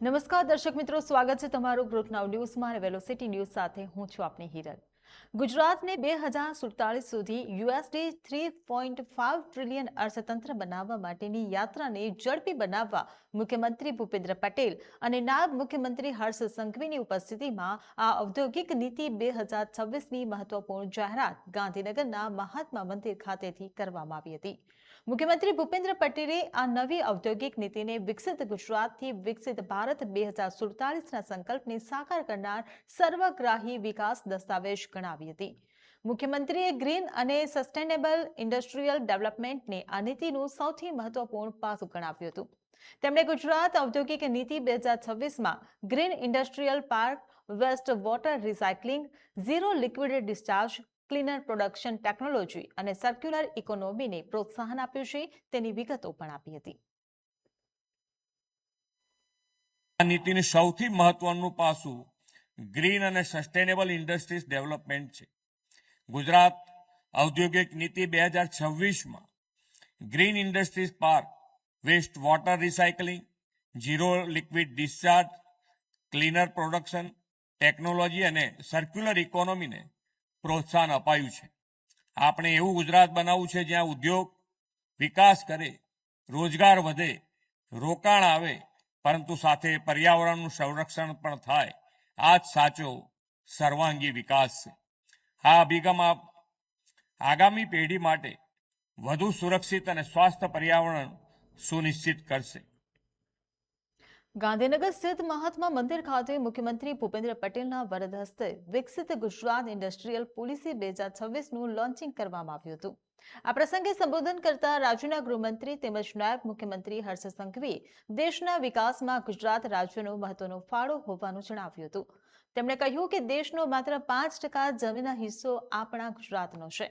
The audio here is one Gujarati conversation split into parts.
નમસ્કાર દર્શક મિત્રો, સ્વાગત છે તમારું ગ્રુપ નાઉ ન્યૂઝમાં અને વેલોસિટી ન્યૂઝ સાથે હું છું આપની હિરલ। ગુજરાતને 2047 સુધી યુએસડી 3.5 ટ્રિલિયન અર્થતંત્ર બનાવવા માટેની યાત્રાને ઝડપી બનાવવા મુખ્યમંત્રી ભૂપેન્દ્ર પટેલ અને નાયબ મુખ્યમંત્રી હર્ષ સંઘવીની ઉપસ્થિતિમાં આ ઔદ્યોગિક નીતિ 2026ની મહત્વપૂર્ણ જાહેરાત ગાંધીનગરના મહાત્મા મંદિર ખાતેથી કરવામાં આવી હતી। મુખ્યમંત્રી ભૂપેન્દ્ર પટેલે આ નવી ઔદ્યોગિક નીતિને વિકસિત ગુજરાતથી વિકસિત ભારત 2047ના સંકલ્પને સાકાર કરનાર સર્વગ્રાહી વિકાસ દસ્તાવેજ ગણાવી હતી। મુખ્યમંત્રીએ ગ્રીન અને સસ્ટેનેબલ ઇન્ડસ્ટ્રીયલ ડેવલપમેન્ટને આ નીતિનું સૌથી મહત્વપૂર્ણ પાસું ગણાવ્યું હતું। તેમણે ગુજરાત ઔદ્યોગિક નીતિ 2026માં green industrial park, waste water recycling, zero liquid discharge, cleaner production technology અને સર્ક્યુલર ઇકોનોમીને પ્રોત્સાહન આપ્યું છે તેની વિગતો પણ આપી હતી। આ નીતિનું સૌથી મહત્વનું પાસું ગ્રીન અને સસ્ટેનેબલ ઇન્ડસ્ટ્રીઝ ડેવલપમેન્ટ છે। ગુજરાત ઔદ્યોગિક નીતિ 2026માં green industries park, waste water recycling, zero liquid discharge, cleaner production technology અને સર્ક્યુલર ઇકોનોમીને પ્રોત્સાહન અપાયું છે। આપણે એવું ગુજરાત બનાવવું છે જ્યાં ઉદ્યોગ વિકાસ કરે, રોજગાર વધે, રોકાણ આવે, પરંતુ સાથે પર્યાવરણનું સંરક્ષણ પણ થાય। આ જ સાચો સર્વાંગી વિકાસ છે। આ અભિગમ આગામી પેઢી માટે વધુ સુરક્ષિત અને સ્વાસ્થ્ય પર્યાવરણ સુનિશ્ચિત કરશે। ગાંધીનગર સ્થિત મહાત્મા મંદિર ખાતે મુખ્યમંત્રી ભૂપેન્દ્ર પટેલના વરદ હસ્તે વિકસિત ગુજરાત ઇન્ડસ્ટ્રીયલ પોલિસી 2026નું લોન્ચિંગ કરવામાં આવ્યું હતું। આ પ્રસંગે સંબોધન કરતા રાજ્યના ગૃહમંત્રી તેમજ નાયબ મુખ્યમંત્રી હર્ષ સંઘવીએ દેશના વિકાસમાં ગુજરાત રાજ્યનો મહત્વનો ફાળો હોવાનું જણાવ્યું હતું। તેમણે કહ્યું કે દેશનો માત્ર 5% જમીનનો હિસ્સો આપણા ગુજરાતનો છે,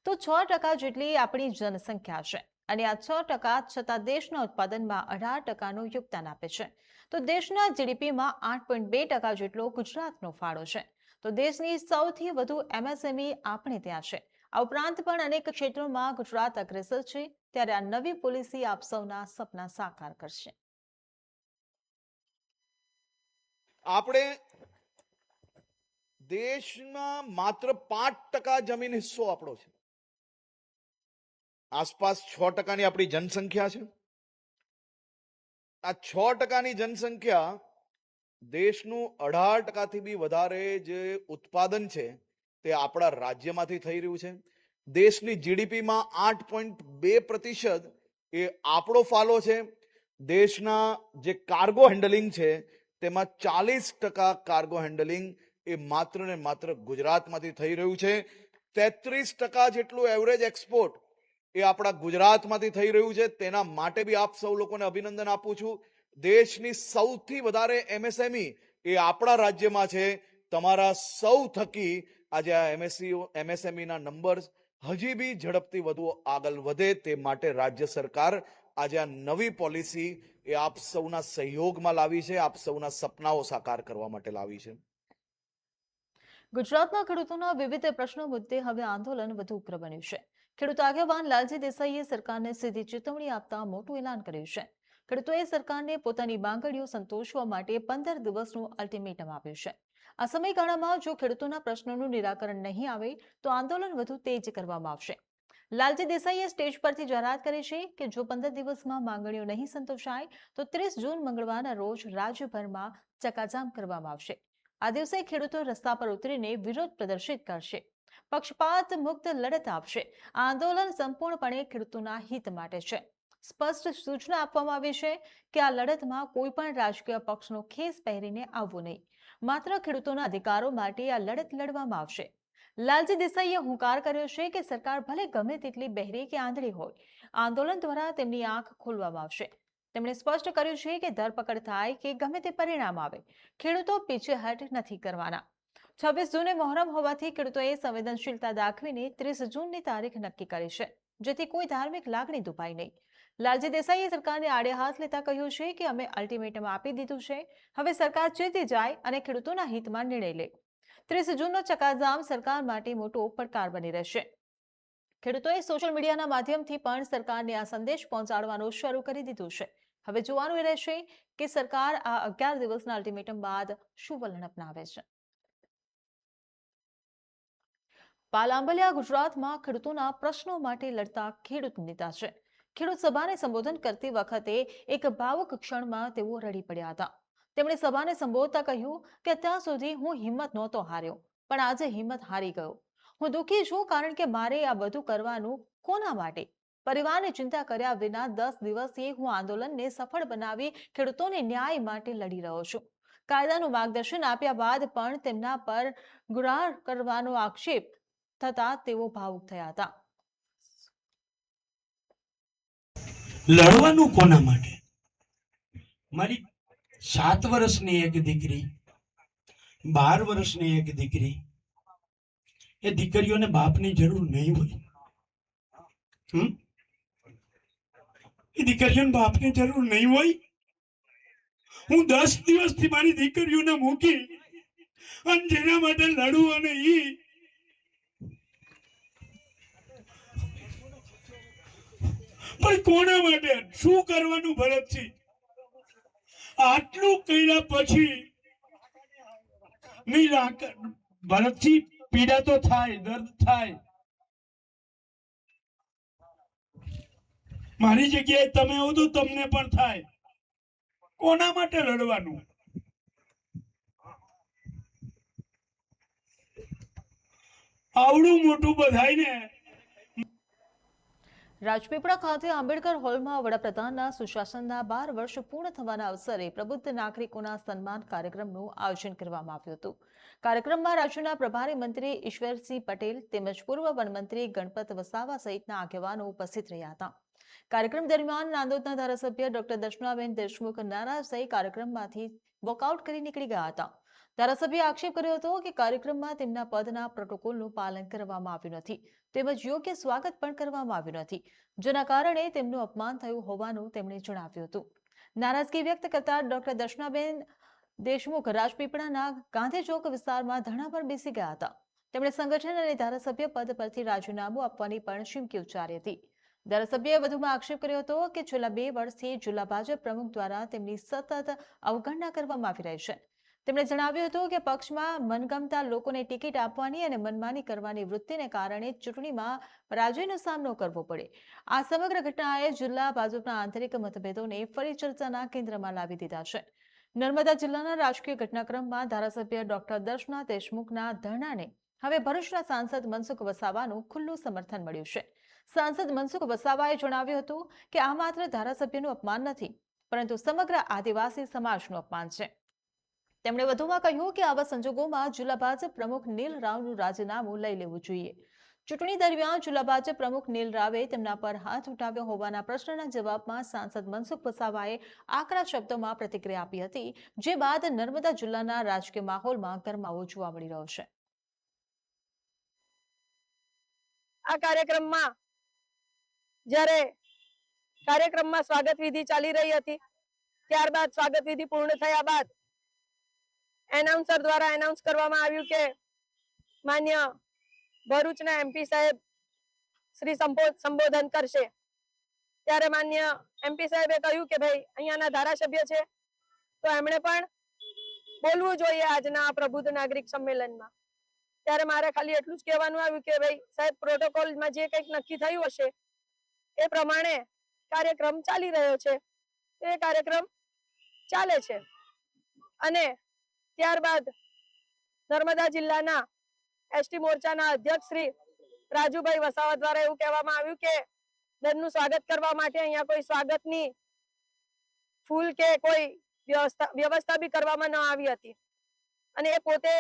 તો 6% જેટલી આપણી જનસંખ્યા છે અને આ 6% છતાં દેશના ઉત્પાદનમાં 18%નું યોગદાન આપે છે, તો દેશના જીડીપીમાં 8.2% જેટલો ગુજરાતનો ફાળો છે, તો દેશની સૌથી વધુ એમએસએમઈ આપણે ત્યાં છે। આ ઉપરાંત પણ અનેક ક્ષેત્રોમાં ગુજરાત અગ્રેસર છે, ત્યારે આ નવી પોલિસી આપ સૌના સપના સાકાર કરશે। આપણે દેશમાં માત્ર 5% જમીન હિસ્સો આપણો છે, આસપાસ 6%ની આપણી જનસંખ્યા છે। આ 6%ની જનસંખ્યા દેશનું 18%થી બી વધારે જે ઉત્પાદન છે તે આપણા રાજ્યમાંથી થઈ રહ્યું છે। દેશની જીડીપીમાં 8.2% એ આપણો ફાળો છે। દેશના જે કાર્ગો હેન્ડલિંગ છે તેમાં 40% કાર્ગો હેન્ડલિંગ એ માત્ર ને માત્ર ગુજરાતમાંથી થઈ રહ્યું છે। 33% જેટલું એવરેજ એક્સપોર્ટ એ આપણા ગુજરાતમાંથી થઈ રહ્યું છે। તેના માટે બી આપ સૌ લોકોને અભિનંદન આપું છું। દેશની સૌથી વધારે એમએસએમઈ એ આપણા રાજ્યમાં છે। તમારા સૌ થકી આજે આ એમએસએમઈ ના નંબર્સ હજી બી ઝડપથી વધુ આગળ વધે તે માટે રાજ્ય સરકાર આજે આ નવી પોલિસી એ આપ સૌના સહયોગમાં લાવી છે, આપ સૌના સપનાઓ સાકાર કરવા માટે લાવી છે। ગુજરાતના ખેડૂતોના વિવિધ પ્રશ્નો મુદ્દે હવે આંદોલન વધુ ઉગ્ર બન્યું છે। ખેડૂત આગેવાન લાલજી દેસાઈએ સરકારને સીધી ચેતવણી આપતા મોટું એલાન કર્યું છે। ખેડૂતોએ સરકારને પોતાની માંગણીઓ સંતોષવા માટે 15 દિવસનું અલ્ટિમેટમ આપ્યું છે। આ સમયગાળામાં જો ખેડૂતોના પ્રશ્નોનું નિરાકરણ નહીં આવે તો આંદોલન વધુ તેજ કરવામાં આવશે। લાલજી દેસાઈએ સ્ટેજ પરથી જાહેરાત કરી છે કે જો 15 દિવસમાં માંગણીઓ નહીં સંતોષાય તો 30 જૂન મંગળવારના રોજ રાજ્યભરમાં ચક્કાજામ કરવામાં આવશે। આ દિવસે ખેડૂતો રસ્તા પર ઉતરીને વિરોધ પ્રદર્શિત કરશે, પક્ષપાત મુક્ત લડત આપશે। આ આંદોલન સંપૂર્ણપણે ખેડૂતોના હિત માટે છે। સ્પષ્ટ સૂચના આપવામાં આવી છે કે આ લડતમાં કોઈ પણ રાજકીય પક્ષનો ખેસ પહેરીને આવવું નહીં, માત્ર ખેડૂતોના અધિકારો માટે આ લડત લડવામાં આવશે। લાલજી દેસાઈએ હુંકાર કર્યો છે કે સરકાર ભલે ગમે તેટલી બહેરી કે આંધળી હોય, આંદોલન દ્વારા તેમની આંખ ખોલવામાં આવશે। તેમણે સ્પષ્ટ કર્યું છે કે ધરપકડ થાય કે ગમે તે પરિણામ આવે, ખેડૂતો પીછેહટ નથી કરવાના। 26 જૂને મહોરમ હોવાથી ખેડૂતોએ સંવેદનશીલતા દાખવીને 30 જૂનની તારીખ નક્કી કરી છે, જેથી કોઈ ધાર્મિક લાગણી દુભાય નહીં। લાલજી દેસાઈએ સરકારને આડે હાથ લેતા કહ્યું છે કે અમે અલ્ટિમેટમ આપી દીધું છે, હવે સરકાર ચેતી જાય અને ખેડૂતોના હિતમાં નિર્ણય લે। 30 જૂનનો ચક્કાજામ સરકાર માટે મોટો પડકાર બની રહેશે। ખેડૂતોએ સોશિયલ મીડિયાના માધ્યમથી પણ સરકારને આ સંદેશ પહોંચાડવાનું શરૂ કરી દીધું છે। હવે જોવાનું એ રહેશે કે સરકાર આ 11 દિવસના અલ્ટિમેટમ બાદ શું વલણ અપનાવે છે. પાલાંબલિયા ગુજરાતમાં ખેડૂતોના પ્રશ્નો માટે લડતા ખેડૂત નેતા છે. ખેડૂત સભાને સંબોધન કરતી વખતે એક ભાવુક ક્ષણમાં તેઓ રડી પડ્યા હતા. તેમણે સભાને સંબોધતા કહ્યું કે અત્યાર સુધી હું હિંમત નહોતો હાર્યો, પણ આજે હિંમત હારી ગયો. હું દુઃખી છું કારણ કે મારે આ બધું કરવાનું કોના માટે? પરિવારની ચિંતા કર્યા વિના 10 દિવસથી હું આંદોલનને સફળ બનાવી ખેડૂતોને ન્યાય માટે લડી રહ્યો છું. કાયદાનું માર્ગદર્શન આપ્યા બાદ પણ તેમના પર ગુનાહ કરવાનો આક્ષેપ થતા તેઓ ભાવુક થયા હતા. લડવાનું કોના માટે? મારી 7 વર્ષની એક દીકરી, 12 વર્ષની એક દીકરી, એ દીકરીઓને બાપની જરૂર નહીં હોય. એ દીકરીઓને બાપની જરૂર નહીં હોય. હું 10 દિવસથી મારી દીકરીઓને મૂકી અને જેના માટે લડું, અને ઈ પણ કોના માટે? શું કરવાનું ભરતજી? આટલું કર્યા પછી ભરતજી પીડા તો થાય, દર્દ થાય. મારી જગ્યાએ તમે હો તો તમને પણ થાય. કોના માટે લડવાનું? આવડું મોટું બધાઈને રાજપીપળા ખાતે આંબેડકર હોલમાં વડાપ્રધાનના સુશાસનના 12 વર્ષ પૂર્ણ થવાના અવસરે પ્રબુદ્ધ નાગરિકોના સન્માન કાર્યક્રમનું આયોજન કરવામાં આવ્યું હતું. કાર્યક્રમમાં રાજ્યના પ્રભારી મંત્રી ઈશ્વરસિંહ પટેલ તેમજ પૂર્વ વનમંત્રી ગણપત વસાવા સહિતના આગેવાનો ઉપસ્થિત રહ્યા હતા. કાર્યક્રમ દરમિયાન નાંદોદના ધારાસભ્ય ડોક્ટર દર્શનાબેન દેશમુખ નારાજ થઈ કાર્યક્રમમાંથી વોકઆઉટ કરી નીકળી ગયા હતા. ધારાસભ્યએ આક્ષેપ કર્યો હતો કે કાર્યક્રમમાં તેમના પદના પ્રોટોકોલનું પાલન કરવામાં આવ્યું નથી તેમજ યોગ્ય સ્વાગત પણ કરવામાં આવ્યું નથી, જેના કારણે તેમનું અપમાન થયું હોવાનું તેમણે જણાવ્યું હતું. નારાજગી વ્યક્ત કરતા ડોક્ટર દર્શનાબેન દેશમુખ રાજપીપળાના ગાંધી ચોક વિસ્તારમાં ધરણા પર બેસી ગયા હતા. તેમણે સંગઠન અને ધારાસભ્ય પદ પરથી રાજીનામું આપવાની પણ ચીમકી ઉચ્ચારી હતી. ધારાસભ્યએ વધુમાં આક્ષેપ કર્યો હતો કે છેલ્લા 2 વર્ષથી જિલ્લા ભાજપ પ્રમુખ દ્વારા તેમની સતત અવગણના કરવામાં આવી રહી છે. તેમણે જણાવ્યું હતું કે પક્ષમાં મનગમતા લોકોને ટિકિટ આપવાની અને મનમાની કરવાની વૃત્તિને કારણે ચૂંટણીમાં પરાજયનો સામનો કરવો પડે. આ સમગ્ર ઘટનાએ જિલ્લા ભાજપના આંતરિક મતભેદોને ફરી ચર્ચાના કેન્દ્રમાં લાવી દીધા છે. નર્મદા જિલ્લાના રાજકીય ઘટનાક્રમમાં ધારાસભ્ય ડોક્ટર દર્શના દેશમુખના ધરણાને હવે ભરૂચના સાંસદ મનસુખ વસાવાનું ખુલ્લું સમર્થન મળ્યું છે. સાંસદ મનસુખ વસાવાએ જણાવ્યું હતું કે આ માત્ર ધારાસભ્યનું અપમાન નથી, પરંતુ સમગ્ર આદિવાસી સમાજનું અપમાન છે. તેમણે વધુમાં કહ્યું કે આવા સંજોગોમાં જિલ્લા ભાજપ પ્રમુખ નીલ રાવનું રાજીનામું લઈ લેવું જોઈએ. ચૂંટણી દરમિયાન જિલ્લા ભાજપ પ્રમુખ નીલ રાવે તેમના પર હાથ ઉઠાવ્યો હોવાના પ્રશ્નના જવાબમાં સાંસદ મનસુખ વસાવાએ આકરા શબ્દોમાં પ્રતિક્રિયા આપી હતી, જે બાદ નર્મદા જિલ્લાના રાજકીય માહોલમાં ગરમાવો જોવા મળી રહ્યો છે. આ કાર્યક્રમમાં જ્યારે કાર્યક્રમમાં સ્વાગત વિધિ ચાલી રહી હતી, ત્યારબાદ સ્વાગત વિધિ પૂર્ણ થયા બાદ એનાઉન્સર દ્વારા એનાઉન્સ કરવામાં આવ્યું કે માન્ય ભરૂચના એમપી સાહેબ શ્રી સંબોધન કરશે. ત્યારે માન્ય એમપી સાહેબે કહ્યું કે ભાઈ અહીંયાના ધારાસભ્ય છે તો એમણે પણ બોલવું જોઈએ આજના પ્રબુદ્ધ નાગરિક સંમેલનમાં. ત્યારે મારે ખાલી એટલું જ કહેવાનું આવ્યું કે ભાઈ સાહેબ, પ્રોટોકોલમાં જે કંઈક નક્કી થયું હશે એ પ્રમાણે કાર્યક્રમ ચાલી રહ્યો છે, એ કાર્યક્રમ ચાલે છે. અને ત્યારબાદ નર્મદા જિલ્લાના એસટી મોરચાના અધ્યક્ષ શ્રી રાજુભાઈ વસાવા દ્વારા એવું કહેવામાં આવ્યું કે દરનું સ્વાગત કરવા માટે અહીંયા કોઈ સ્વાગતની ફૂલ કે કોઈ વ્યવસ્થા બી કરવામાં ન આવી હતી. અને એ પોતે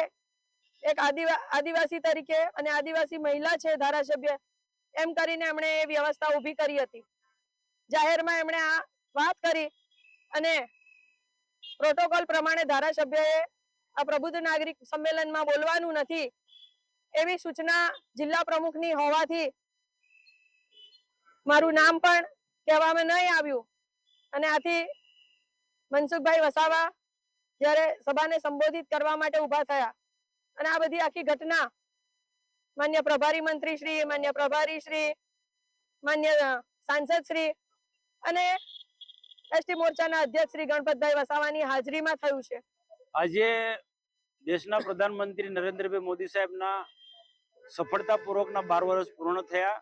એક આદિવાસી તરીકે અને આદિવાસી મહિલા છે ધારાસભ્ય, એમ કરીને એમણે એ વ્યવસ્થા ઊભી કરી હતી. જાહેરમાં એમણે આ વાત કરી અને પ્રોટોકોલ પ્રમાણે ધારાસભ્યએ આ પ્રબુદ્ધ નાગરિક સંમેલનમાં બોલવાનું નથી એવી સૂચના જિલ્લા પ્રમુખની હોવાથી મારું નામ પણ કહેવામાં નહીં આવ્યું. અને આથી મનસુખભાઈ વસાવા જ્યારે સભાને સંબોધિત કરવા માટે ઉભા થયા અને આ બધી આખી ઘટના માન્ય પ્રભારી મંત્રી શ્રી, માન્ય પ્રભારી શ્રી, માન્ય સાંસદ શ્રી અને એસટી મોરચાના અધ્યક્ષ શ્રી ગણપતભાઈ વસાવાની હાજરીમાં થયું છે. આજે દેશના પ્રધાનમંત્રી નરેન્દ્રભાઈ મોદી સાહેબના સફળતાપૂર્વકના 12 વર્ષ પૂર્ણ થયા.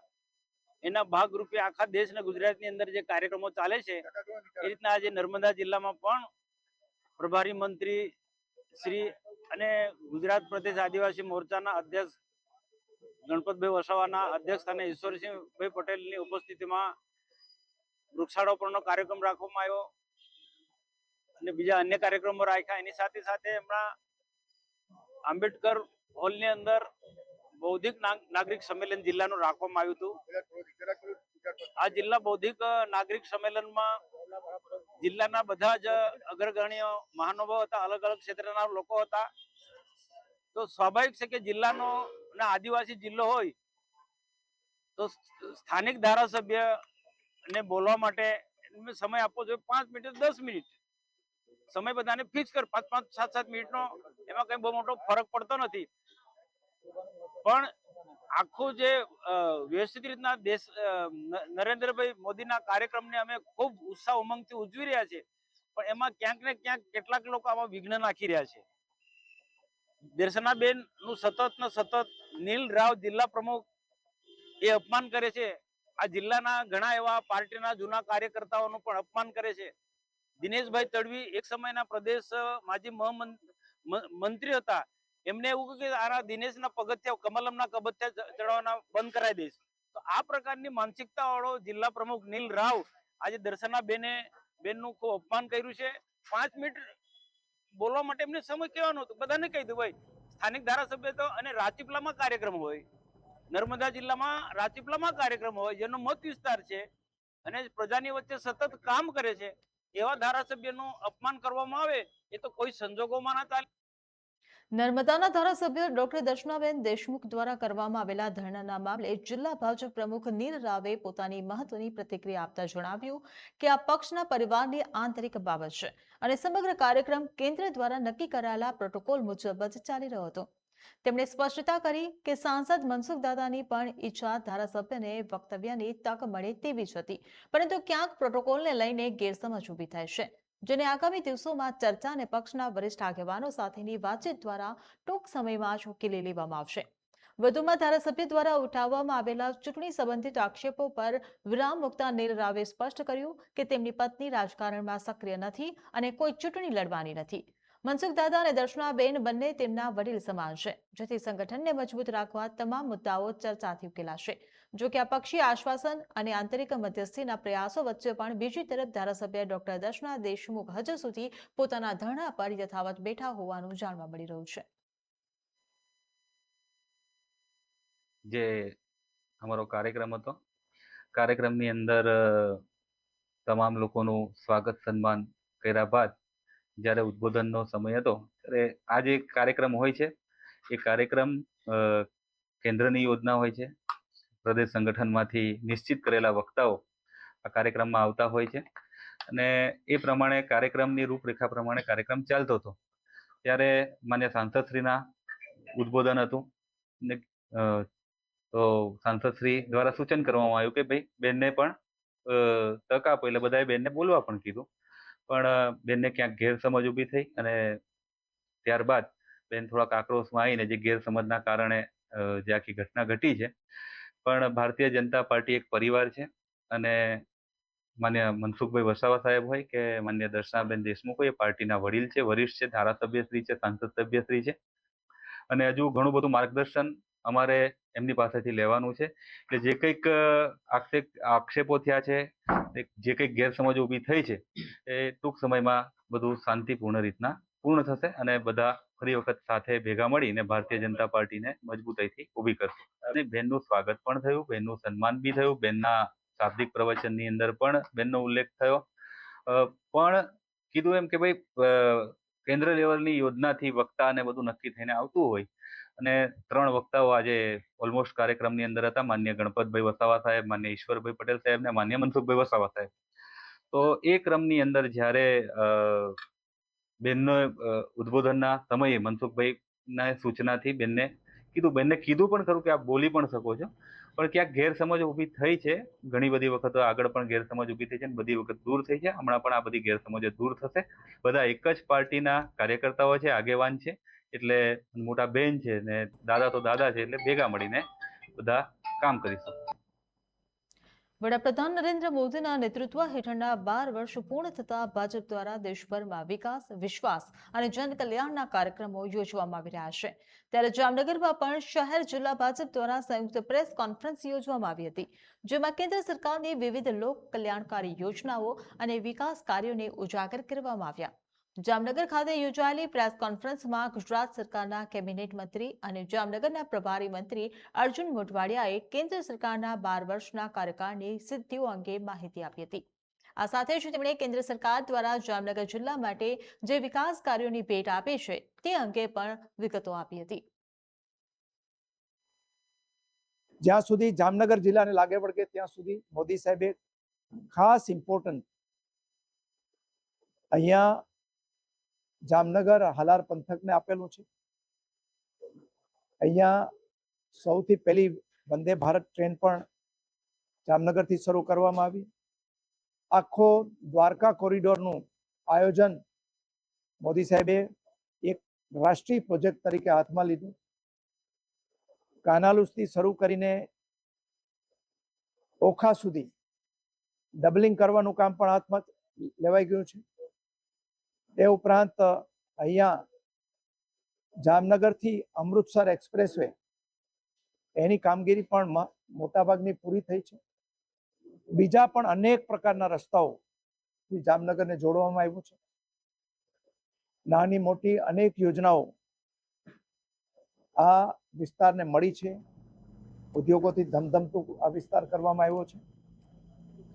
એના ભાગરૂપે આખા દેશ અને ગુજરાતની અંદર જે કાર્યક્રમો ચાલે છે એ રીતના આજે નર્મદા જિલ્લામાં પણ પ્રભારી મંત્રી શ્રી અને ગુજરાત પ્રદેશ આદિવાસી મોરચાના અધ્યક્ષ ગણપતભાઈ વસાવાના અધ્યક્ષ સ્થાને ઈશ્વરસિંહભાઈ પટેલની ઉપસ્થિતિમાં વૃક્ષારોપણનો કાર્યક્રમ રાખવામાં આવ્યો અને બીજા અન્ય કાર્યક્રમો રાખ્યા. એની સાથે સાથે હમણાં આંબેડકર હોલની અંદર બૌદ્ધિક નાગરિક સંમેલન જિલ્લાનું રાખવામાં આવ્યું હતું. આ જિલ્લા બૌદ્ધિક નાગરિક સંમેલનમાં જિલ્લાના બધા જ અગ્રગણ્ય મહાનુભાવો હતા, અલગ અલગ ક્ષેત્રના લોકો હતા. તો સ્વાભાવિક છે કે જિલ્લાનો અને આદિવાસી જિલ્લો હોય તો સ્થાનિક ધારાસભ્યને બોલવા માટે સમય આપવો જોઈએ. 5 મિનિટ 10 મિનિટ સમય બધાને ફિક્સ કર, 5-5, 7-7 મિનિટનો એમાં કઈ બહુ મોટો ફરક પડતો નથી. પણ આખું જે વ્યવસ્થિત રીતના દેશ નરેન્દ્રભાઈ મોદીના કાર્યક્રમને અમે ખૂબ ઉત્સાહ ઉમંગથી ઉજવી રહ્યા છે, પણ એમાં ક્યાંક ને ક્યાંક કેટલાક લોકો આમાં વિઘ્ન નાખી રહ્યા છે. દર્શનાબેન નું સતત નીલ રાવ જિલ્લા પ્રમુખ એ અપમાન કરે છે. આ જિલ્લાના ઘણા એવા પાર્ટીના જૂના કાર્યકર્તાઓનું પણ અપમાન કરે છે. દિનેશભાઈ તડવી એક સમયના પ્રદેશ માજી મંત્રી હતા. એમને એવું કહ્યું કે આના દિનેશના પગથિયા કમલમના પગથિયા ચડાવવાના બંધ કરાવી દઈશ. તો આ પ્રકારની માનસિકતા વાળો જિલ્લા પ્રમુખ નીલ રાવ આજે બેનનું ખૂબ અપમાન કર્યું છે. 5 મિનિટ બોલવા માટે એમને સમય કહેવાનો હતો. બધાને કહી દઉં ભાઈ, સ્થાનિક ધારાસભ્ય તો અને રાજપીપળામાં કાર્યક્રમ હોય, નર્મદા જિલ્લામાં રાજપીપળામાં કાર્યક્રમ હોય, જેનો મત વિસ્તાર છે અને પ્રજાની વચ્ચે સતત કામ કરે છે, એવા ધારાસભ્યનું અપમાન કરવામાં આવે એ તો કોઈ સંજોગોમાં ના ચાલે. નર્મદાના ધારાસભ્ય ડોક્ટર દર્શનાબેન દેશમુખ દ્વારા કરવામાં આવેલા ધરણાના મામલે જિલ્લા ભાજપ પ્રમુખ નીલ રાવે પોતાની મહત્વની પ્રતિક્રિયા આપતા જણાવ્યું કે આ પક્ષના પરિવારની આંતરિક બાબત છે અને સમગ્ર કાર્યક્રમ કેન્દ્ર દ્વારા નક્કી કરાયેલા પ્રોટોકોલ મુજબ જ ચાલી રહ્યો હતો. તેમણે સ્પષ્ટતા કરી કે સાંસદ મનસુખ દાદાની પણ ઈચ્છા ધારાસભ્યને વક્તવ્યની તક મળે તેવી જ હતી, પરંતુ ક્યાંક પ્રોટોકોલને લઈને ગેરસમજ ઊભી થાય છે, જેને આગામી દિવસોમાં ચર્ચા અને પક્ષના વરિષ્ઠ આગેવાનો સાથેની વાતચીત દ્વારા ટૂંક સમયમાં જ ઉકેલી લેવામાં આવશે. વધુમાં ધારાસભ્ય દ્વારા ઉઠાવવામાં આવેલા ચૂંટણી સંબંધિત આક્ષેપો પર વિરામ મૂકતા નીલ રાવે સ્પષ્ટ કર્યું કે તેમની પત્ની રાજકારણમાં સક્રિય નથી અને કોઈ ચૂંટણી લડવાની નથી. મનસુખ દાદા અને દર્શનાબેન બંને તેમના વડીલ સમાન છે, જેથી સંગઠનને મજબૂત રાખવા તમામ મુદ્દાઓ ચર્ચાથી ઉકેલાશે. જો કે આ પક્ષીય આશ્વાસન અને આંતરિક મધ્યસ્થીના પ્રયાસો વચ્ચે પણ બીજી તરફ ધારાસભ્ય ડોક્ટર દર્શના દેશમુખ હજુ સુધી પોતાના ધરણા પર યથાવત બેઠા હોવાનું જાણવા મળી રહ્યું છે. જે અમારો કાર્યક્રમ હતો, કાર્યક્રમની અંદર તમામ લોકોનું સ્વાગત સન્માન કર્યા બાદ જ્યારે ઉદ્બોધનનો સમય હતો ત્યારે આ જે કાર્યક્રમ હોય છે એ કાર્યક્રમ કેન્દ્રની યોજના હોય છે. પ્રદેશ સંગઠનમાંથી નિશ્ચિત કરેલા વક્તાઓ આ કાર્યક્રમમાં આવતા હોય છે અને એ પ્રમાણે કાર્યક્રમની રૂપરેખા પ્રમાણે કાર્યક્રમ ચાલતો હતો. ત્યારે માન્ય સાંસદશ્રીના ઉદ્બોધન હતું ને તો સાંસદશ્રી દ્વારા સૂચન કરવામાં આવ્યું કે ભાઈ બેનને પણ તક આપો, એટલે બધાએ બેનને બોલવા પણ કીધું. પણ બેનને ક્યાંક ગેરસમજ ઊભી થઈ અને ત્યારબાદ બેન થોડાક આક્રોશમાં આવીને જે ગેરસમજના કારણે જે આખી ઘટના ઘટી છે. પણ ભારતીય જનતા પાર્ટી એક પરિવાર છે અને માન્ય મનસુખભાઈ વસાવા સાહેબ હોય કે માન્ય દર્શનાબેન દેશમુખ હોય, એ પાર્ટીના વડીલ છે, વરિષ્ઠ છે, ધારાસભ્યશ્રી છે, સાંસદ સભ્યશ્રી છે અને હજુ ઘણું બધું માર્ગદર્શન અમારે એમની પાસેથી લેવાનું છે. એટલે જે કંઈક આક્ષેપો થયા છે, જે કંઈક ગેરસમજ ઊભી થઈ છે, એ ટૂંક સમયમાં બધું શાંતિપૂર્ણ રીતના પૂર્ણ થશે અને બધા ફરી વખત સાથે ભેગા મળીને ભારતીય જનતા પાર્ટીને મજબૂતાઈથી ઊભી કરશે. અને બેનનું સ્વાગત પણ થયું, બેનનું સન્માન બી થયું, બેનના શાબ્દિક પ્રવચનની અંદર પણ બેનનો ઉલ્લેખ થયો. પણ કીધું એમ કે ભાઈ કેન્દ્ર લેવલની યોજનાથી વક્તા ને બધું નક્કી થઈને આવતું હોય અને 3 વક્તાઓ આજે ઓલમોસ્ટ કાર્યક્રમની અંદર હતા, માન્ય ગણપતભાઈ વસાવા સાહેબ, માન્ય ઈશ્વરભાઈ પટેલ સાહેબ ને માન્ય મનસુખભાઈ વસાવા સાહેબ. તો એ ક્રમની અંદર જ્યારે બેનનો ઉદ્બોધનના સમયે મનસુખભાઈના સૂચનાથી બેનને કીધું, બેનને કીધું પણ ખરું કે આપ બોલી પણ શકો છો, પણ ક્યાંક ગેરસમજ ઊભી થઈ છે. ઘણી બધી વખત આગળ પણ ગેરસમજ ઊભી થઈ છે અને બધી વખત દૂર થઈ છે. હમણાં પણ આ બધી ગેરસમજો દૂર થશે. બધા એક જ પાર્ટીના કાર્યકર્તાઓ છે, આગેવાન છે, એટલે મોટા બેન છે ને દાદા તો દાદા છે, એટલે ભેગા મળીને બધા કામ કરીશું. વડાપ્રધાન નરેન્દ્ર મોદીના નેતૃત્વ હેઠળના 12 વર્ષ પૂર્ણ થતા ભાજપ દ્વારા દેશભરમાં વિકાસ, વિશ્વાસ અને જનકલ્યાણના કાર્યક્રમો યોજવામાં આવી રહ્યા છે. ત્યારે જામનગરમાં પણ શહેર જિલ્લા ભાજપ દ્વારા સંયુક્ત પ્રેસ કોન્ફરન્સ યોજવામાં આવી હતી, જેમાં કેન્દ્ર સરકારની વિવિધ લોક કલ્યાણકારી યોજનાઓ અને વિકાસ કાર્યોને ઉજાગર કરવામાં આવ્યા. જામનગર ખાતે યોજાયેલી પ્રેસ કોન્ફરન્સમાં ગુજરાત સરકારના કેબિનેટ મંત્રી અને જામનગરના પ્રભારી મંત્રી અર્જુન મોઢવાડિયાએ કેન્દ્ર સરકારના 12 વર્ષના કાર્યકાળની સિદ્ધિઓ અંગે માહિતી આપી હતી. આ સાથે જ તેમણે કેન્દ્ર સરકાર દ્વારા જામનગર જિલ્લા માટે જે વિકાસ કાર્યોની ભેટ આપી છે તે અંગે પણ વિગતો આપી હતી. જ્યાં સુધી જામનગર જિલ્લાને લાગે પડે ત્યાં સુધી મોદી સાહેબે ખાસ ઇમ્પોર્ટન્ટ અહીંયા જામનગર હાલાર પંથકને આપેલું છે. અહીંયા સૌથી પહેલી વંદે ભારત ટ્રેન પણ જામનગરથી શરૂ કરવામાં આવી. આખો દ્વારકા કોરિડોરનું આયોજન મોદી સાહેબે એક રાષ્ટ્રીય પ્રોજેક્ટ તરીકે હાથમાં લીધું. કાનાલુસથી શરૂ કરીને ઓખા સુધી ડબલિંગ કરવાનું કામ પણ હાથમાં લેવાઈ ગયું છે. એ ઉપરાંત અહીંયા જામનગરથી અમૃતસર એક્સપ્રેસવે એની કામગીરી પણ મોટાભાગની પૂરી થઈ છે. બીજા પણ અનેક પ્રકારના રસ્તાઓ જામનગરને જોડવામાં આવ્યું છે. નાની મોટી અનેક યોજનાઓ આ વિસ્તારને મળી છે. ઉદ્યોગોથી ધમધમતું આ વિસ્તાર કરવામાં આવ્યો છે.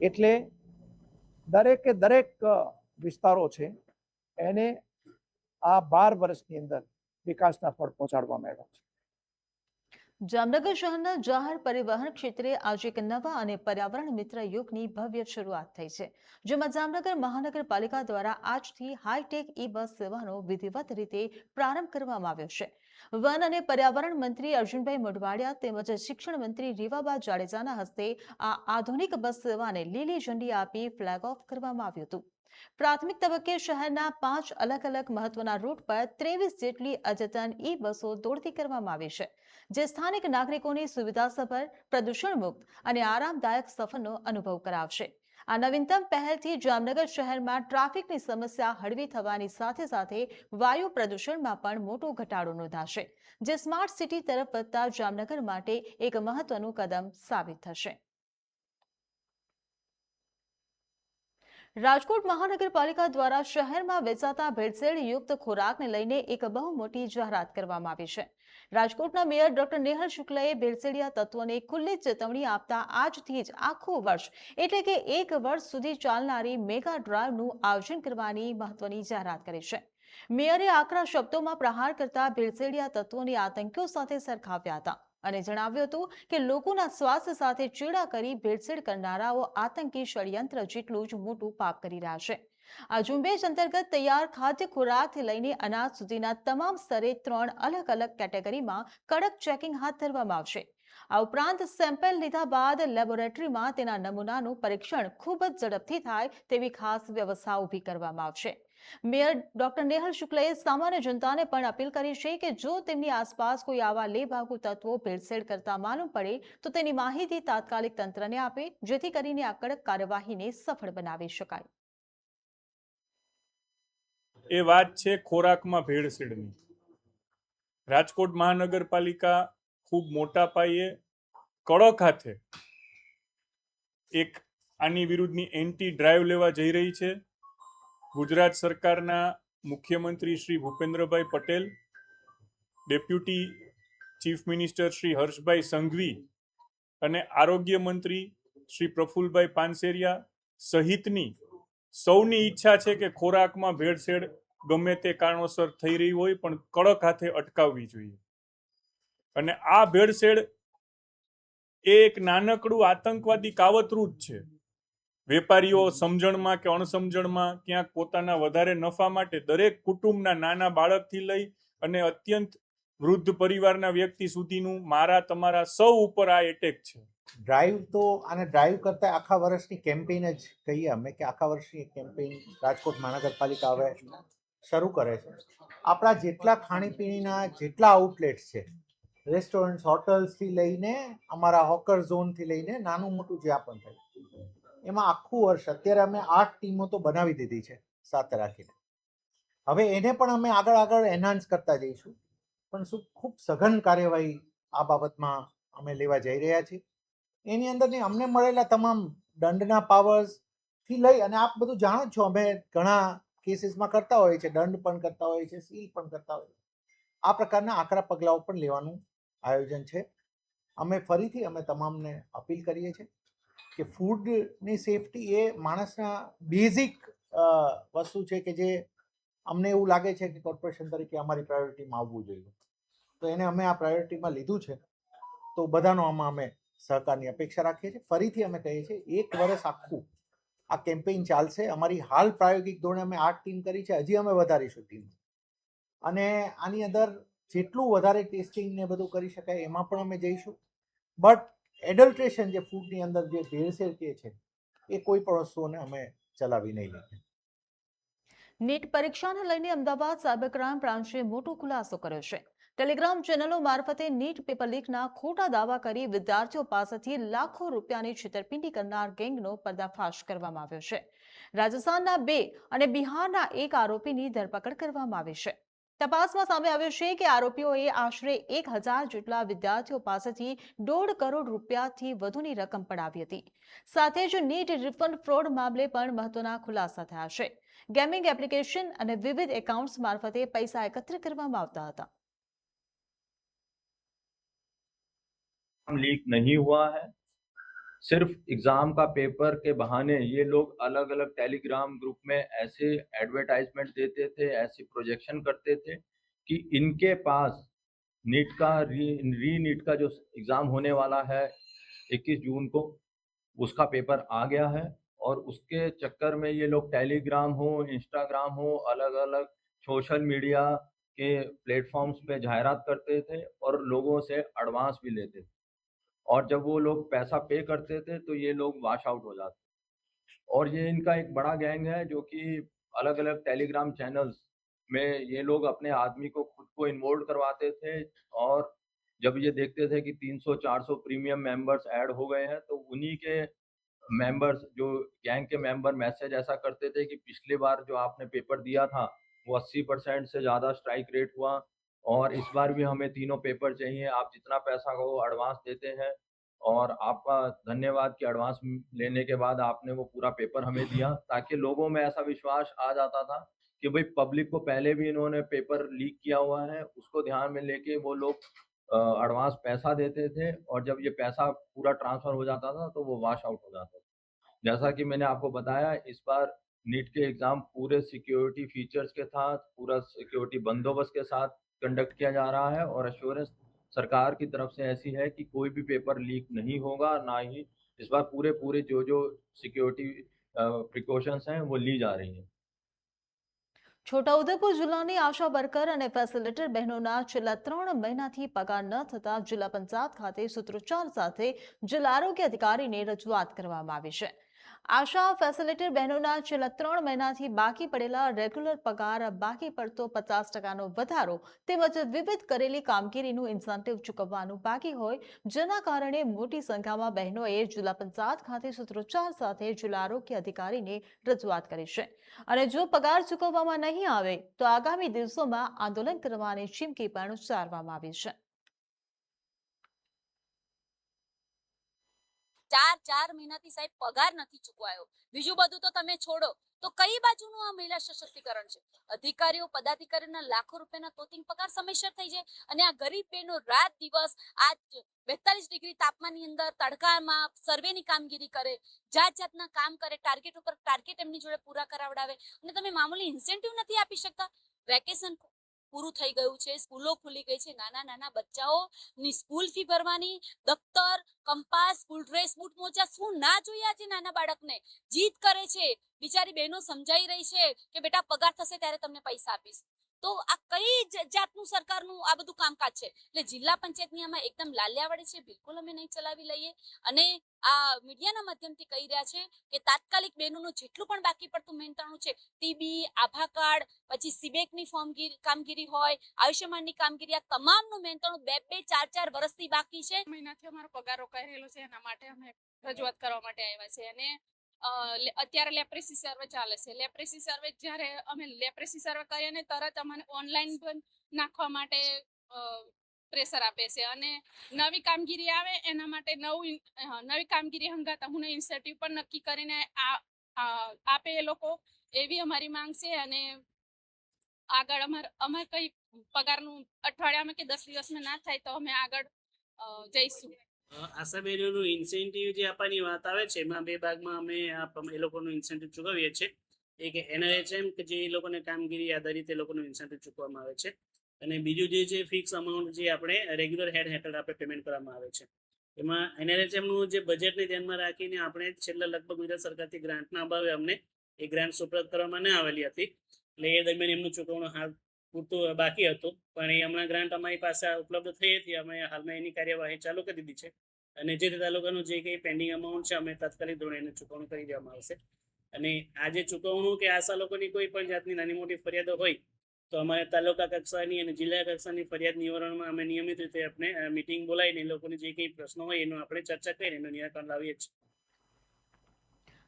એટલે દરેકે દરેક વિસ્તારો છે એને આ 12 વર્ષની અંદર વિકાસના ફળ પહોંચાડવામાં આવ્યા છે. જામનગર શહેરના જાહેર પરિવહન ક્ષેત્રે આજે એક નવા અને પર્યાવરણ મિત્ર યુગની ભવ્ય શરૂઆત થઈ છે, જેમાં જામનગર મહાનગરપાલિકા દ્વારા આજથી હાઈટેક ઈ બસ સેવાનો વિધિવત રીતે પ્રારંભ કરવામાં આવ્યો છે. વન અને પર્યાવરણ મંત્રી અર્જુનભાઈ મોઢવાડિયા તેમજ શિક્ષણ મંત્રી રીવાબા જાડેજાના હસ્તે આ આધુનિક બસ સેવાને લીલી ઝંડી આપી ફ્લેગ ઓફ કરવામાં આવ્યું હતું. પ્રાથમિક તબક્કે શહેરના 5 અલગ અલગ મહત્વના રૂટ પર 23 જેટલી અદ્યતન ઈ બસો દોડતી કરવામાં આવી છે, જે સ્થાનિક નાગરિકોની સુવિધાસભર, પ્રદૂષણ મુક્ત અને આરામદાયક સફરનો અનુભવ કરાવશે. આ નવીનતમ પહેલથી જામનગર શહેરમાં ટ્રાફિકની સમસ્યા હળવી થવાની સાથે સાથે વાયુ પ્રદૂષણમાં પણ મોટો ઘટાડો નોંધાશે, જે સ્માર્ટ સિટી તરફ વધતા જામનગર માટે એક મહત્વનું કદમ સાબિત થશે. રાજકોટ મહાનગરપાલિકા દ્વારા શહેરમાં વેચાતા ભેળસેળ યુક્ત ખોરાકને લઈને એક બહુ મોટી જાહેરાત કરવામાં આવી છે. રાજકોટના મેયર ડોક્ટર નેહલ શુક્લએ ભેળસેળિયા તત્વોને ખુલ્લી ચેતવણી આપતા આજથી જ આખું વર્ષ એટલે કે 1 વર્ષ સુધી ચાલનારી મેગા ડ્રાઈવનું આયોજન કરવાની મહત્વની જાહેરાત કરી છે. મેયરે આકરા શબ્દોમાં પ્રહાર કરતા ભેળસેળિયા તત્વોને આતંકીઓ સાથે સરખાવ્યા હતા અને જણાવ્યું હતું કે લોકોના સ્વાસ્થ્ય સાથે ચેડા કરી ભેળસેળ કરનારાઓ આતંકી ષડયંત્ર જેટલું જ મોટું પાપ કરી રહ્યા છે. આ ઝુંબેશ અંતર્ગત તૈયાર ખાદ્ય ખોરાકથી લઈને અનાજ સુધીના તમામ સ્તરે 3 અલગ અલગ કેટેગરીમાં કડક ચેકિંગ હાથ ધરવામાં આવશે. આ ઉપરાંત સેમ્પલ લીધા બાદ લેબોરેટરીમાં તેના નમૂનાનું પરીક્ષણ ખૂબ જ ઝડપથી થાય તેવી ખાસ વ્યવસ્થા ઊભી કરવામાં આવશે. મેયર ડોક્ટર નેહલ શુક્લએ સામાન્ય જનતાને પણ અપીલ કરી છે કે જો તેમની આસપાસ કોઈ આવા લેભાગુ તત્વો ભેળસેળ કરતા માલુમ પડે તો તેની માહિતી તાત્કાલિક તંત્રને આપે, જેથી કરીને આ કડક કાર્યવાહીને સફળ બનાવી શકાય. એ વાત છે ખોરાકમાં ભેળસેળની. રાજકોટ મહાનગરપાલિકા ખૂબ મોટા પાયે કડક હાથે એક આની વિરુદ્ધની એન્ટી ડ્રાઈવ લેવા જઈ રહી છે. ગુજરાત સરકારના મુખ્યમંત્રી Shri Bhupendrabhai Patel, deputy chief minister Shri Harshbhai Sanghavi અને આરોગ્ય મંત્રી શ્રી પ્રફુલભાઈ પાનસેરિયા સહિતની સૌની ઈચ્છા છે કે ખોરાકમાં ભેળસેળ ગમે તે કારણોસર થઈ રહી હોય પણ કડક હાથે અટકાવવી જોઈએ. અને આ ભેળસેળ એ એક નાનકડું આતંકવાદી કાવતરું જ છે. વેપારીઓ સમજણમાં કે અણસમજણમાં ક્યાંક પોતાના વધારે નફા માટે દરેક કુટુંબના નાના બાળકથી લઈ અને અત્યંત વૃદ્ધ પરિવારના વ્યક્તિ સુધીનું મારા તમારા સૌ ઉપર આ એટેક છે. ડ્રાઈવ તો આને ડ્રાઈવ કરતા આખા વર્ષની કેમ્પેઇન જ કહીએ અમે કે આખા વર્ષની કેમ્પેઇન રાજકોટ મહાનગરપાલિકા હવે શરૂ કરે છે. આપણા જેટલા ખાણીપીણીના જેટલા આઉટલેટ્સ છે, રેસ્ટોરન્ટ હોટલ્સથી લઈને અમારા હોકર ઝોનથી લઈને નાનું મોટું જ્યાં પણ થાય, એમાં આખું વર્ષ અત્યારે અમે 8 ટીમો તો બનાવી દીધી છે સાથે રાખીને. હવે એને પણ અમે આગળ એનહાન્સ કરતા જઈશું, પણ શું ખૂબ સઘન કાર્યવાહી આ બાબતમાં અમે લેવા જઈ રહ્યા છીએ. એની અંદરની અમને મળેલા તમામ દંડના પાવર્સથી લઈ અને આપ બધું જાણો જ છો, અમે ઘણા કેસીસમાં કરતા હોઈએ છીએ, દંડ પણ કરતા હોઈએ છીએ, સીલ પણ કરતા હોઈએ છીએ. આ પ્રકારના આકરા પગલાઓ પણ લેવાનું આયોજન છે. અમે ફરીથી અમે તમામને અપીલ કરીએ છીએ કે ફૂડની સેફટી એ માણસના બેઝિક વસ્તુ છે કે જે અમને એવું લાગે છે કે કોર્પોરેશન તરીકે અમારી પ્રાયોરિટીમાં આવવું જોઈએ. તો એને અમે આ પ્રાયોરિટીમાં લીધું છે, તો બધાનો આમાં અમે સહકારની અપેક્ષા રાખીએ છીએ. ફરીથી અમે કહીએ છીએ 1 વર્ષ આખું આ કેમ્પેઇન ચાલશે. અમારી હાલ પ્રાયોગિક ધોરણે અમે 8 ટીમ કરી છે, હજી અમે વધારીશું ટીમ, અને આની અંદર જેટલું વધારે ટેસ્ટિંગ ને બધું કરી શકાય એમાં પણ અમે જઈશું. બટ એડલ્ટ્રેશન જે ફૂડની અંદર જે ભેળસેળ કે છે એ કોઈ પણ વસ્તુઓને અમે ચલાવી નહીં લઈએ. નીટ પરીક્ષાને લઈને અમદાવાદ સાયબર ક્રાઇમ બ્રાન્ચે મોટો ખુલાસો કર્યો છે. ટેલિગ્રામ ચેનલો મારફતે નીટ પેપર લીકના ખોટા દાવા કરી વિદ્યાર્થીઓ પાસેથી લાખો રૂપિયાની છેતરપિંડી કરનાર ગેંગનો પર્દાફાશ કરવામાં આવ્યો છે. રાજસ્થાનના 2 અને બિહારના 1 આરોપીની ધરપકડ કરવામાં આવી છે. તપાસમાં સામે આવ્યું છે કે આરોપીઓએ આશરે 1000 જેટલા વિદ્યાર્થીઓ પાસેથી 1.5 કરોડ રૂપિયાથી વધુની રકમ પડાવી હતી. સાથે જ નીટ રિફંડ ફ્રોડ મામલે પણ મહત્વના ખુલાસા થયા છે. ગેમિંગ એપ્લિકેશન અને વિવિધ એકાઉન્ટ્સ મારફતે પૈસા એકત્રિત કરવામાં આવતા હતા. लीक नहीं हुआ है, सिर्फ एग्जाम का पेपर के बहाने ये लोग अलग अलग टेलीग्राम ग्रुप में ऐसे एडवर्टाइजमेंट देते थे, ऐसे प्रोजेक्शन करते थे कि इनके पास नीट का री नीट का जो एग्ज़ाम होने वाला है 21 जून को, उसका पेपर आ गया है और उसके चक्कर में ये लोग टेलीग्राम हो, इंस्टाग्राम हो, अलग अलग सोशल मीडिया के प्लेटफॉर्म्स पे जाहिरात करते थे और लोगों से एडवांस भी लेते थे, और जब वो लोग पैसा पे करते थे तो ये लोग वॉश आउट हो जाते. और ये इनका एक बड़ा गैंग है जो कि अलग अलग टेलीग्राम चैनल्स में ये लोग अपने आदमी को खुद को इन्वॉल्व करवाते थे, और जब ये देखते थे कि 300-400 प्रीमियम मेंबर्स ऐड हो गए हैं तो उन्हीं के मेंबर्स, जो गैंग के मेंबर, मैसेज ऐसा करते थे कि पिछली बार जो आपने पेपर दिया था वो 80% से ज़्यादा स्ट्राइक रेट हुआ, और इस बार भी हमें तीनों पेपर चाहिए, आप जितना पैसा को एडवांस देते हैं, और आपका धन्यवाद कि एडवांस लेने के बाद आपने वो पूरा पेपर हमें दिया, ताकि लोगों में ऐसा विश्वास आ जाता था कि भाई पब्लिक को पहले भी इन्होंने पेपर लीक किया हुआ है, उसको ध्यान में लेके वो लोग एडवांस पैसा देते थे, और जब ये पैसा पूरा ट्रांसफ़र हो जाता था तो वो वॉश आउट हो जाता था. जैसा कि मैंने आपको बताया, इस बार नीट के एग्ज़ाम पूरे सिक्योरिटी फीचर्स के साथ, पूरा सिक्योरिटी बंदोबस्त के साथ कंडक्ट किया जा रहा है, और एश्योरेंस सरकार की तरफ से ऐसी है कि कोई भी पेपर लीक नहीं होगा, ना ही इस बार पूरे जो सिक्योरिटी प्रिकॉशंस हैं वो ली जा रही हैं. છોટાઉદેપુર જિલ્લાની આશા વર્કર અને ફેસિલિટેટર બહેનોના છેલ્લા 3 મહિનાથી પગાર ન થતા જિલ્લા પંચાયત ખાતે સૂત્રોચ્ચાર સાથે જિલ્લા આરોગ્ય અધિકારીને રજૂઆત કરવામાં આવી છે. આશા ફેસિલિટેટર બહેનોના છેલ્લા 3 મહિનાથી બાકી પડેલા રેગ્યુલર પગાર, બાકી પડતો 50%નો વધારો તેમજ વિવિધ કરેલી કામગીરીનું ઇન્સેન્ટિવ ચૂકવવાનું બાકી હોય, જેના કારણે મોટી સંખ્યામાં બહેનોએ જિલ્લા પંચાયત ખાતે સૂત્રોચ્ચાર સાથે જિલ્લા આરોગ્ય અધિકારીને રજૂઆત કરી છે. અને જો પગાર ચૂકવવામાં નહીં આવે તો આગામી દિવસોમાં આંદોલન કરવાની ચીમકી પણ ઉચ્ચારવામાં આવી છે. 4 મહિનાથી સાહેબ પગાર નથી ચૂકવાયો. બીજું બધું તો તમે છોડો, તો કઈ બાજુનું આ મહિલા સશક્તિકરણ છે? અધિકારીઓ, પદાધિકારીઓના લાખો રૂપિયાના તોતિંગ પગાર સમયસર થઈ જાય, અને આ ગરીબ બહેનો રાત દિવસ આ 42 ડિગ્રી તાપમાનની અંદર તડકામાં સર્વેની કામગીરી કરે, જાતના કામ કરે, ટાર્ગેટ ઉપર ટાર્ગેટ એમની જોડે પૂરા કરાવડાવે, અને તમે મામૂલી ઇન્સેન્ટિવ નથી આપી શકતા. વેકેશન પૂરું થઈ ગયું છે, સ્કૂલો ખુલી ગઈ છે, નાના બચ્ચાઓની સ્કૂલ ફી ભરવાની, દફતર, કંપાસ, સ્કૂલ ડ્રેસ, બૂટ મોજા, શું ના જોઈએ આજે નાના બાળકને? જીદ કરે છે, બિચારી બહેનો સમજાઈ રહી છે કે બેટા પગાર થશે ત્યારે તમને પૈસા આપીશ. તો આ કઈ જાતનું સરકારનું આ બધું કામકાજ છે? એટલે જિલ્લા પંચાયતની આમાં એકદમ લાલ્યા વડે છે, બિલકુલ અમે નહીં ચલાવી લઈએ. અને આ મીડિયાના માધ્યમથી કહી રહ્યા છે કે તાત્કાલિક બહેનોનું જેટલું પણ બાકી પડતું મહેનતાણું છે, ટીબી, આભા કાર્ડ, પછી સીબેકની કામગીરી હોય, આયુષ્યમાનની કામગીરી, આ તમામનું મહેનતાણું 2-2, 4-4 વર્ષથી બાકી છે. મહિનાથી અમારો પગાર રોકાઈ રહેલો છે, એના માટે અમે રજૂઆત કરવા માટે આવ્યા છે. અને અત્યારે લેપ્રેસી સર્વે ચાલે છે. લેપ્રેસી સર્વે જ્યારે અમે લેપ્રેસી સર્વે કરીએ ને તરત અમને ઓનલાઈન પણ નાખવા માટે પ્રેશર આપે છે. અને નવી કામગીરી આવે એના માટે નવી કામગીરી હંગાત અમને ઇન્સેન્ટિવ પણ નક્કી કરીને આપે એ લોકો, એવી અમારી માંગ છે. અને આગળ અમારે કઈ પગારનું અઠવાડિયામાં કે 10 દિવસમાં ના થાય તો અમે આગળ જઈશું. આશા બહેનોનું ઇન્સેન્ટિવ જે આપવાની વાત આવે છે, એમાં 2 ભાગમાં અમે એ લોકોનું ઇન્સેન્ટિવ ચૂકવીએ છીએ. એક NRHM કે જે એ લોકોને કામગીરી આધારિત એ લોકોનું ઇન્સેન્ટિવ ચૂકવવામાં આવે છે, અને બીજું જે છે ફિક્સ અમાઉન્ટ જે આપણે રેગ્યુલર હેડ હેઠળ આપણે પેમેન્ટ કરવામાં આવે છે. એમાં NRHM નું જે બજેટને ધ્યાનમાં રાખીને આપણે છેલ્લા લગભગ ગુજરાત સરકારથી ગ્રાન્ટના અભાવે અમને એ ગ્રાન્ટ સુપ્રત કરવામાં ન આવેલી હતી, એટલે એ દરમિયાન એમનું ચૂકવણું હાલ પૂરતું બાકી હતું. પણ એ હમણાં ગ્રાન્ટ અમારી પાસે ઉપલબ્ધ થઈ હતી, અમે હાલમાં એની કાર્યવાહી ચાલુ કરી દીધી છે. અને જે તાલુકાનું જે કંઈ પેન્ડિંગ અમાઉન્ટ છે અમે તાત્કાલિક ધોરણે એને ચૂકવણું કરી દેવામાં આવશે. અને આ જે ચૂકવણું કે આશા લોકોની કોઈ પણ જાતની નાની મોટી ફરિયાદો હોય તો અમારે તાલુકા કક્ષાની અને જિલ્લા કક્ષાની ફરિયાદ નિવારણમાં અમે નિયમિત રીતે આપણે મીટિંગ બોલાવીને એ લોકોને જે કંઈ પ્રશ્નો હોય એનું આપણે ચર્ચા કરીને એનું નિરાકરણ લાવીએ છીએ.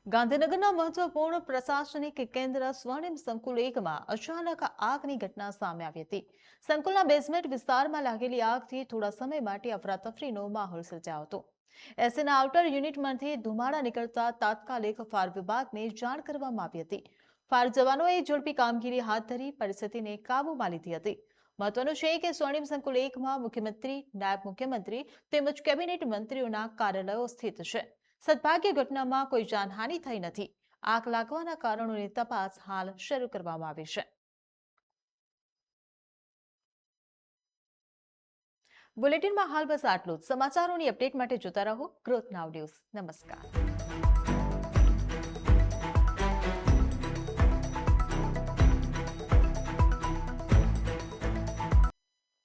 ગાંધીનગરના મહત્વપૂર્ણ પ્રશાસનિક કેન્દ્ર સ્વર્ણિમ સંકુલ 1માં અચાનક આગની ઘટના સામે આવી હતી. સંકુલના બેઝમેન્ટ વિસ્તારમાં લાગેલી આગથી થોડા સમય માટે અફરાતફરીનો માહોલ સર્જાયો હતો. એસએના આઉટર યુનિટમાંથી ધુમાડા નીકળતા તાત્કાલિક ફાયર વિભાગને જાણ કરવામાં આવી હતી. ફાયર જવાનોએ ઝડપી કામગીરી હાથ ધરી પરિસ્થિતિને કાબૂમાં લીધી હતી. મહત્વનું છે કે સ્વર્ણિમ સંકુલ 1માં મુખ્યમંત્રી, નાયબ મુખ્યમંત્રી તેમજ કેબિનેટ મંત્રીઓના કાર્યાલયો સ્થિત છે. સદભાગ્ય ઘટનામાં કોઈ જાનહાનિ થઈ નથી. આગ લાગવાના કારણોની તપાસ હાલ શરૂ કરવામાં આવી છે. બુલેટિનમાં હાલ બસ આટલું જ. સમાચારોની અપડેટ માટે જોતા રહો ગ્રોથ નાવ ન્યૂઝ. નમસ્કાર.